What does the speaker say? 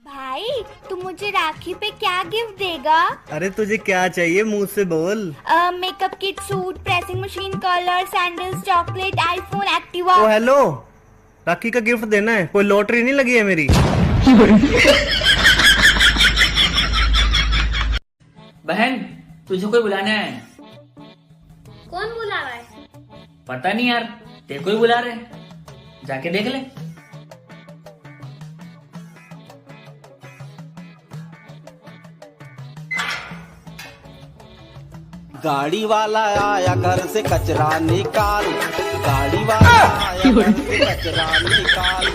भाई तू मुझे राखी पे क्या गिफ्ट देगा? अरे तुझे क्या चाहिए मुंह से बोल। Makeup kit, suit, pressing machine, colour, sandals, chocolate, iPhone, Activa. Oh hello, Rakhi का गिफ्ट देना है, कोई लॉटरी नहीं लगी है मेरी। बहन तुझे कोई बुलाना है। कौन बुला रहा है? पता नहीं यार, तेरे को ही बुला रहे, जाके देख ले। गाड़ी वाला आया घर से कचरा निकाल, गाड़ी वाला आया घर से कचरा निकाल।